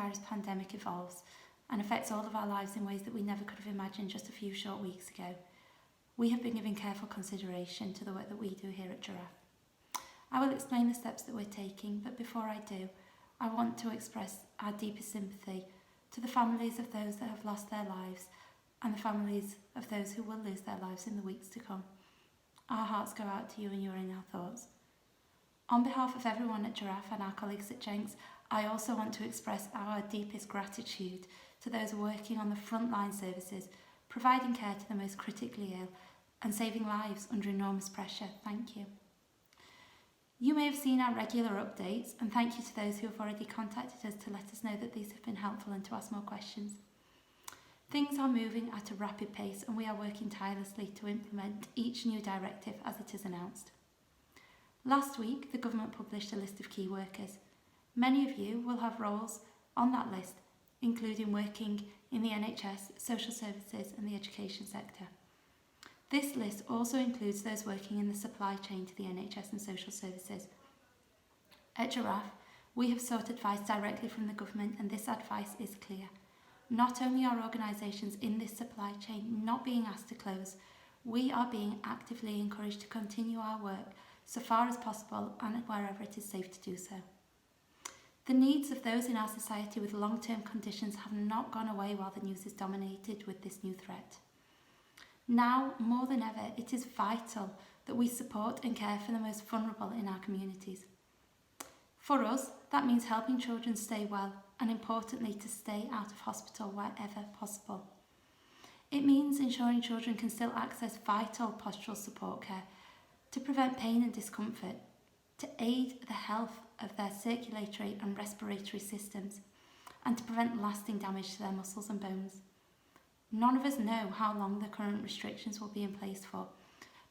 coronavirus pandemic evolves and affects all of our lives in ways that we never could have imagined just a few short weeks ago, we have been giving careful consideration to the work that we do here at Giraffe. I will explain the steps that we're taking, but before I do, I want to express our deepest sympathy to the families of those that have lost their lives and the families of those who will lose their lives in the weeks to come. Our hearts go out to you and you're in our thoughts. On behalf of everyone at Giraffe and our colleagues at Jenkins, I also want to express our deepest gratitude to those working on the frontline services, providing care to the most critically ill and saving lives under enormous pressure. Thank you. You may have seen our regular updates, and thank you to those who have already contacted us to let us know that these have been helpful and to ask more questions. Things are moving at a rapid pace and we are working tirelessly to implement each new directive as it is announced. Last week, the government published a list of key workers. Many of you will have roles on that list, including working in the NHS, social services and the education sector. This list also includes those working in the supply chain to the NHS and social services. At Giraffe, we have sought advice directly from the government, and this advice is clear. Not only are organisations in this supply chain not being asked to close, we are being actively encouraged to continue our work so far as possible and wherever it is safe to do so. The needs of those in our society with long-term conditions have not gone away while the news is dominated with this new threat. Now, more than ever, it is vital that we support and care for the most vulnerable in our communities. For us, that means helping children stay well and, importantly, to stay out of hospital wherever possible. It means ensuring children can still access vital postural support care to prevent pain and discomfort, to aid the health of their circulatory and respiratory systems, and to prevent lasting damage to their muscles and bones. None of us know how long the current restrictions will be in place for,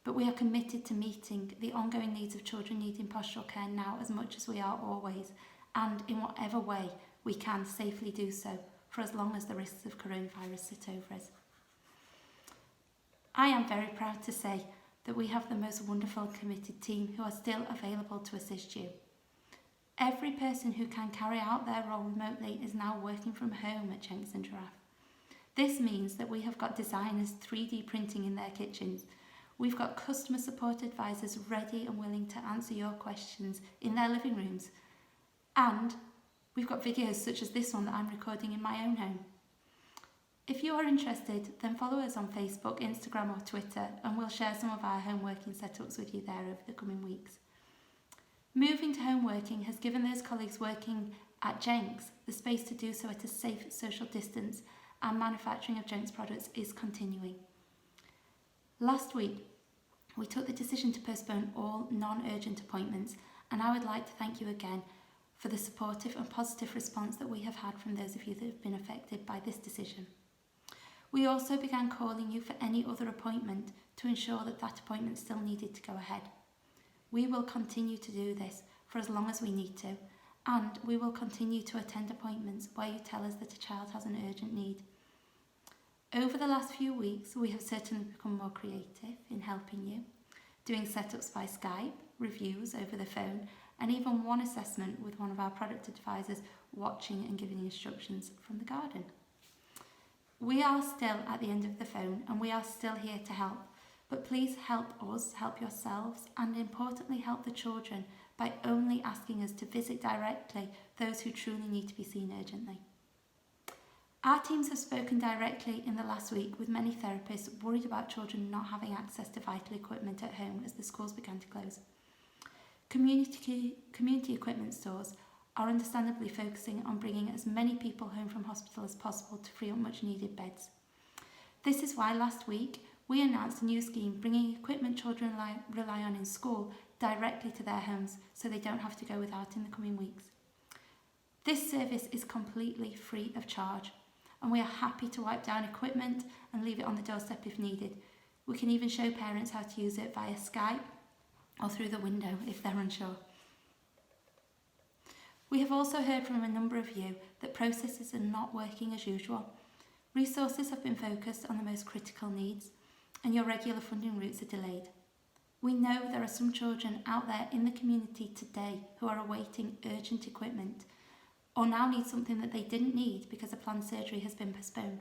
but we are committed to meeting the ongoing needs of children needing postural care now as much as we are always, and in whatever way we can safely do so for as long as the risks of coronavirus sit over us. I am very proud to say that we have the most wonderful and committed team who are still available to assist you. Every person who can carry out their role remotely is now working from home at Jenkins and Giraffe. This means that we have got designers 3D printing in their kitchens. We've got customer support advisors ready and willing to answer your questions in their living rooms. And we've got videos such as this one that I'm recording in my own home. If you are interested, then follow us on Facebook, Instagram or Twitter, and we'll share some of our home working setups with you there over the coming weeks. Moving to home working has given those colleagues working at Jenkins the space to do so at a safe social distance, and manufacturing of Jenkins products is continuing. Last week, we took the decision to postpone all non-urgent appointments, and I would like to thank you again for the supportive and positive response that we have had from those of you that have been affected by this decision. We also began calling you for any other appointment to ensure that that appointment still needed to go ahead. We will continue to do this for as long as we need to, and we will continue to attend appointments where you tell us that a child has an urgent need. Over the last few weeks, we have certainly become more creative in helping you, doing setups by Skype, reviews over the phone, and even one assessment with one of our product advisors watching and giving instructions from the garden. We are still at the end of the phone and we are still here to help, but please help us, help yourselves, and importantly help the children by only asking us to visit directly those who truly need to be seen urgently. Our teams have spoken directly in the last week with many therapists worried about children not having access to vital equipment at home as the schools began to close. Community equipment stores are understandably focusing on bringing as many people home from hospital as possible to free up much needed beds. This is why last week we announced a new scheme bringing equipment children rely on in school directly to their homes so they don't have to go without in the coming weeks. This service is completely free of charge, and we are happy to wipe down equipment and leave it on the doorstep if needed. We can even show parents how to use it via Skype or through the window if they're unsure. We have also heard from a number of you that processes are not working as usual. Resources have been focused on the most critical needs, and your regular funding routes are delayed. We know there are some children out there in the community today who are awaiting urgent equipment, or now need something that they didn't need because a planned surgery has been postponed.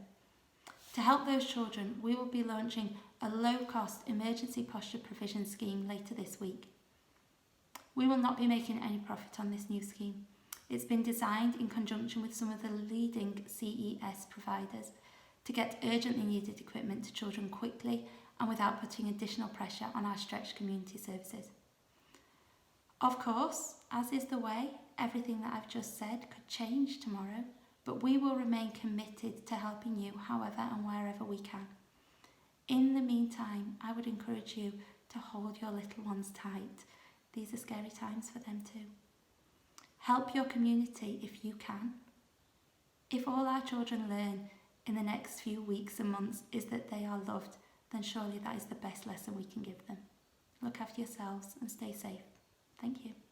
To help those children, we will be launching a low-cost emergency posture provision scheme later this week. We will not be making any profit on this new scheme. It's been designed in conjunction with some of the leading CES providers to get urgently needed equipment to children quickly and without putting additional pressure on our stretched community services. Of course, as is the way, everything that I've just said could change tomorrow, but we will remain committed to helping you however and wherever we can. In the meantime, I would encourage you to hold your little ones tight. These are scary times for them too. Help your community if you can. If all our children learn in the next few weeks and months is that they are loved, then surely that is the best lesson we can give them. Look after yourselves and stay safe. Thank you.